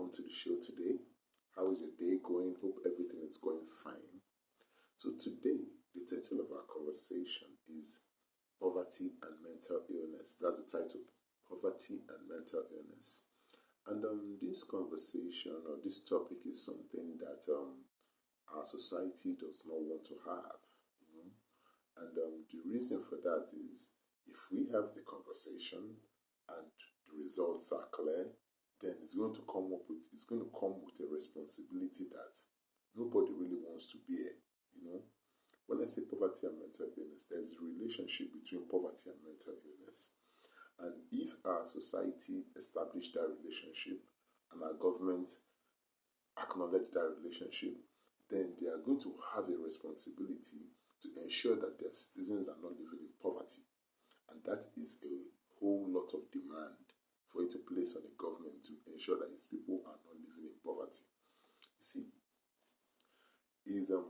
welcome to the show today. How is your day going? Hope everything is going fine. So, today, the title of our conversation is Poverty and Mental Illness. That's the title, Poverty and Mental Illness. And this conversation or this topic is something that our society does not want to have, you know. And the reason for that is if we have the conversation and the results are clear, then it's going to come with a responsibility that nobody really wants to bear, you know. When I say poverty and mental illness, there's a relationship between poverty and mental illness. And if our society established that relationship and our government acknowledge that relationship, then they are going to have a responsibility to ensure that their citizens are not living in poverty. And that is a whole lot of demand for it to place on the government to ensure that its people are not living in poverty. You see,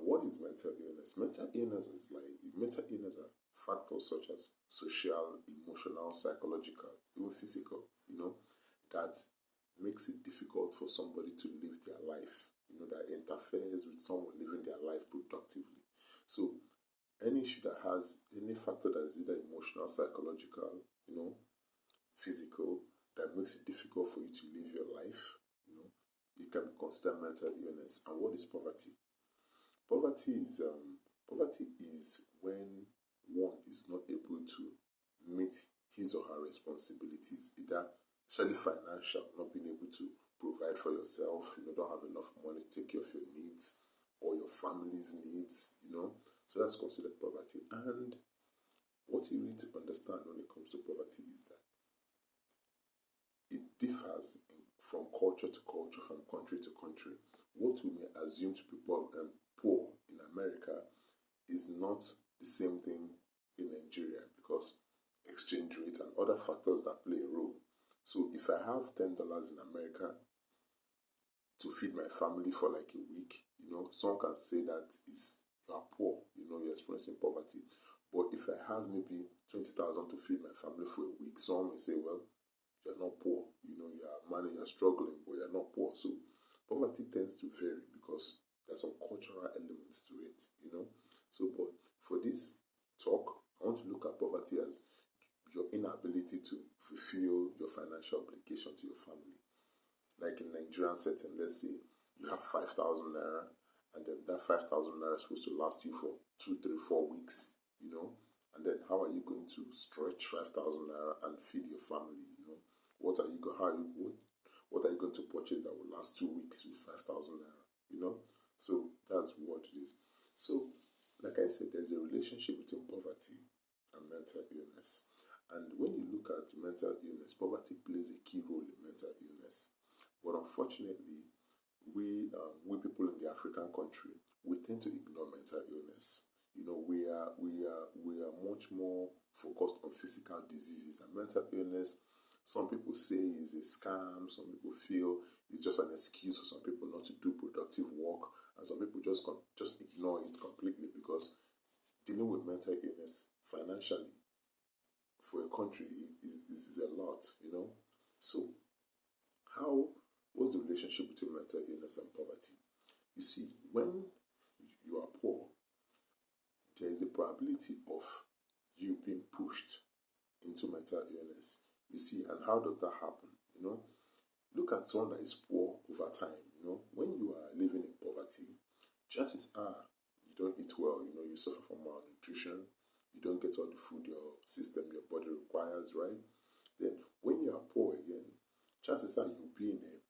what is mental illness? Mental illness are factors such as social, emotional, psychological, even physical, that makes it difficult for somebody to live their life, that interferes with someone living their life productively. So any issue that has any factor that is either emotional, psychological, physical, that makes it difficult for you to live your life, it can be considered mental illness. And what is poverty? Poverty is when one is not able to meet his or her responsibilities, either especially financial, not being able to provide for yourself, don't have enough money to take care of your needs or your family's needs, So that's considered poverty. And what you need to understand when it comes to poverty is that it differs from culture to culture, from country to country. What we may assume to be poor in America is not the same thing in Nigeria because exchange rate and other factors that play a role. So if I have $10 in America to feed my family for like a week, someone can say that you are poor, you're experiencing poverty. But if I have maybe 20,000 to feed my family for a week, someone may say, well, you're not poor, you're struggling, but you're not poor. So poverty tends to vary because there's some cultural elements to it, So, but for this talk, I want to look at poverty as your inability to fulfill your financial obligation to your family. Like in Nigerian setting, let's say you have 5,000 naira, and then that 5,000 naira is supposed to last you for 2, 3, 4 weeks, And then how are you going to stretch 5,000 naira and feed your family, What are you going to purchase that will last 2 weeks with 5,000 naira, So that's what it is. So, like I said, there's a relationship between poverty and mental illness. And when you look at mental illness, poverty plays a key role in mental illness. But unfortunately, we people in the African country, we tend to ignore mental illness. We are much more focused on physical diseases, and mental illness, some people say is a scam, some people feel it's just an excuse for some people not to do productive work, and some people just ignore it completely because dealing with mental illness financially for a country is a lot, So what's the relationship between mental illness and poverty? You see, when you are poor, there is a probability of you being pushed into mental illness. You see, and how does that happen? Look at someone that is poor over time. When you are living in poverty, chances are you don't eat well. You suffer from malnutrition. You don't get all the food your body requires, right? Then when you are poor again, chances are you'll be in a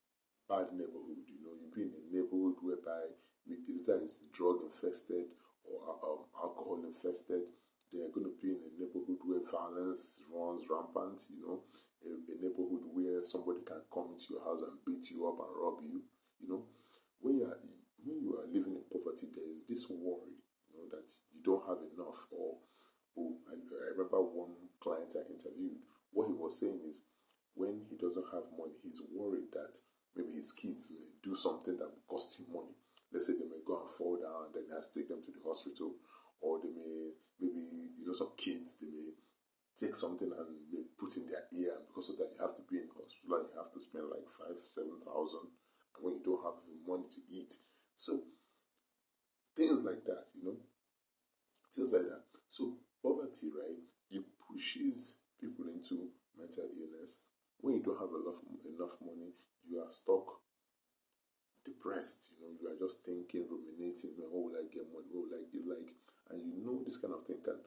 bad neighborhood. You'll be in a neighborhood whereby it's drug infested or alcohol infested. They are going to be in a neighborhood where violence runs rampant, a neighborhood where somebody can come into your house and beat you up and rob you, When you are living in poverty, there is this worry, that you don't have enough. And I remember one client I interviewed, what he was saying is when he doesn't have money, he's worried that maybe his kids may do something that will cost him money. Let's say they may go and fall down, then he has to take them to the hospital, or they may, maybe, some kids, they may take something and may put in their ear, and because of that, you have to be in the hospital and you have to spend like 5,000, 7,000. and when you don't have money to eat. So things like that, things like that. So poverty, right? It pushes people into mental illness. When you don't have enough money, you are stuck, depressed. You are just thinking, ruminating, "Man, what will I get money? What will I get?" Like, and this kind of thing can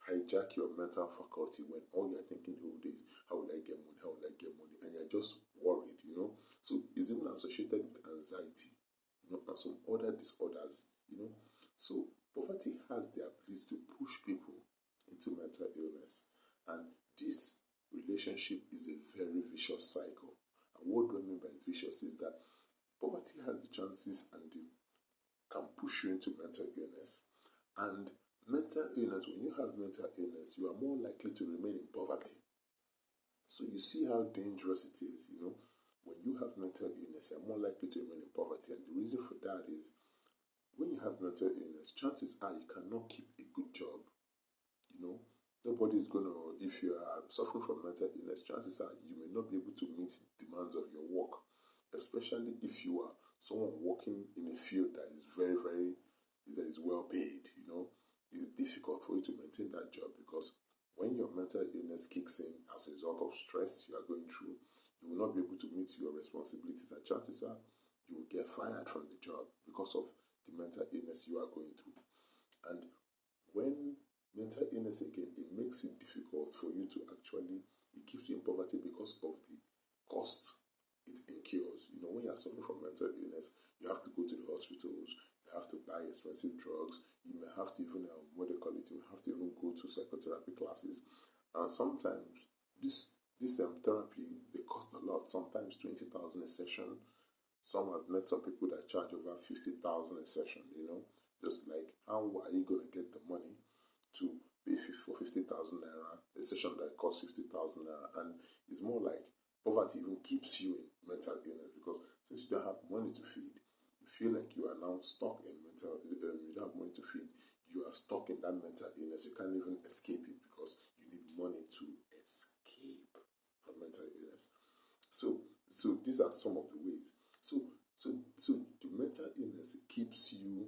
hijack your mental faculty when all you're thinking the whole day is, how will I get money? How will I get money? And you're just worried. So it's even associated with anxiety, and some other disorders. So poverty has the ability to push people into mental illness. And this relationship is a very vicious cycle. And what do I mean by vicious is that poverty has the chances and can push you into mental illness. And mental illness, when you have mental illness, you are more likely to remain in poverty. So you see how dangerous it is. When you have mental illness, you're more likely to remain in poverty. And the reason for that is when you have mental illness, chances are you cannot keep a good job. Nobody is going to, if you are suffering from mental illness, chances are you may not be able to meet the demands of your work, especially if you are someone working in a field that is that is well paid. It's difficult for you to maintain that job because when your mental illness kicks in as a result of stress you are going through, you will not be able to meet your responsibilities, and chances are you will get fired from the job because of the mental illness you are going through. And when mental illness, again, it makes it difficult for you to it keeps you in poverty because of the cost it incurs. When you are suffering from mental illness, you have to go to the hospitals, you have to buy expensive drugs, you may have to even, you may have to even go to psychotherapy classes. And sometimes this therapy, they cost a lot, sometimes 20,000 a session. Some have met some people that charge over 50,000 a session. Just like, how are you going to get the money to pay for 50,000 naira, a session that costs 50,000 naira? And it's more like poverty even keeps you in mental illness because since you don't have money to feed, you feel like you are now stuck in you don't have money to feed, you are stuck in that mental illness. You can't even escape it because you need money to escape from mental illness. So these are some of the ways. So the mental illness keeps you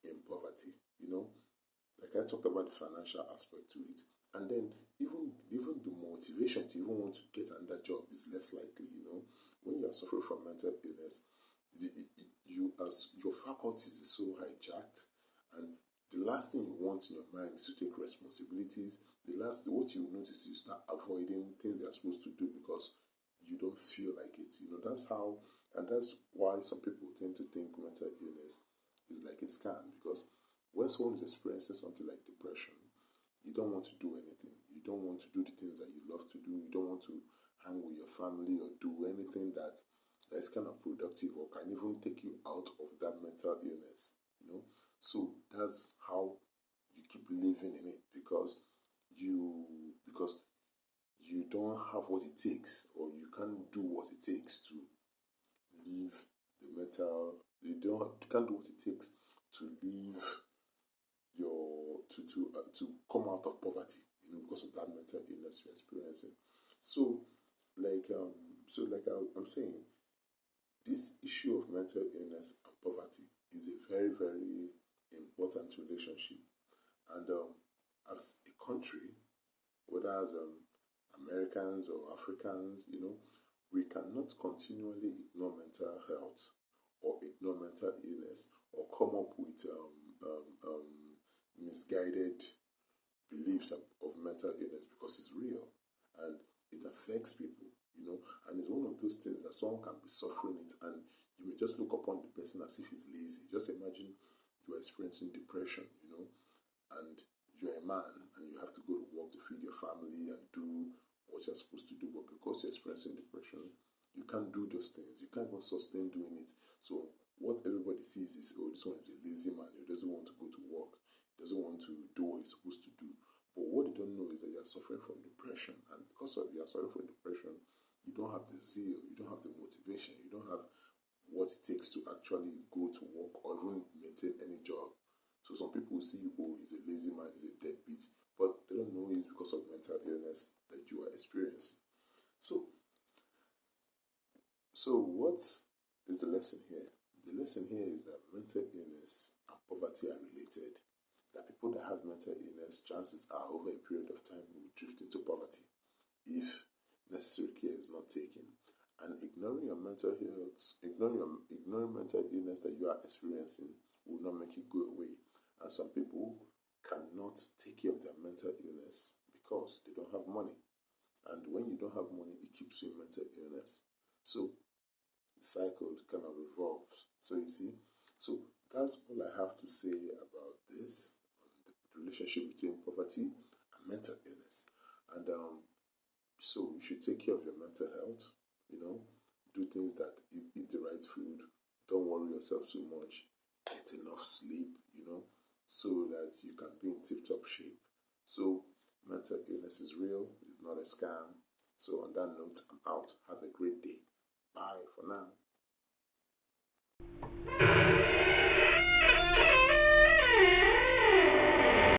in poverty. Like I talked about the financial aspect to it. And then even the motivation to even want to get another job is less likely. When you are suffering from mental illness, your faculties is so hijacked, and the last thing you want in your mind is to take responsibilities. What you notice is you start avoiding things you're supposed to do because you don't feel like it. That's why some people tend to think mental illness is like a scam, because when someone is experiencing something like depression, you don't want to do anything. You don't want to do the things that you love to do. You don't want to hang with your family or do anything that is kind of productive or can even take you out of that mental illness. So that's how you keep living in it because you don't have what it takes, or you can't do what it takes to leave the mental. You can't do what it takes to leave to come out of poverty, because of that mental illness you're experiencing. So, I'm saying, this issue of mental illness and poverty is a very, very important relationship. And as a country, whether as Americans or Africans, we cannot continually ignore mental health or ignore mental illness or come up with misguided beliefs of mental illness, because it's real and it affects people, and it's one of those things that someone can be suffering it and you may just look upon the person as if he's lazy. Just imagine you are experiencing depression, and you're a man and you have to go to work to feed your family and do what you're supposed to do, but because you're experiencing depression, you can't do those things. You can't even sustain doing it. So what everybody sees is, oh, this one is a lazy man. He doesn't want to go to work. He doesn't want to do what he's supposed to do. But what they don't know is that you are suffering from depression. And because of you are suffering from depression, you don't have the zeal, you don't have the motivation, you don't have what it takes to actually go to work or even maintain any job. So some people will see you, oh, he's a lazy man, he's a deadbeat. But they don't know it's because of mental illness that you are experiencing. So what is the lesson chances are over a period of time you will drift into poverty if necessary care is not taken. And ignoring your mental health, ignoring mental illness that you are experiencing will not make it go away. And some people cannot take care of their mental illness because they don't have money. And when you don't have money, it keeps you in mental illness. So the cycle kind of revolves. So you see, so that's all I have to say about this, the relationship between poverty and mental illness. And so you should take care of your mental health, you know, do things that eat the right food, don't worry yourself too much, get enough sleep, so that you can be in tip-top shape. So mental illness is real, it's not a scam. So on that note, I'm out. Have a great day. Bye for now.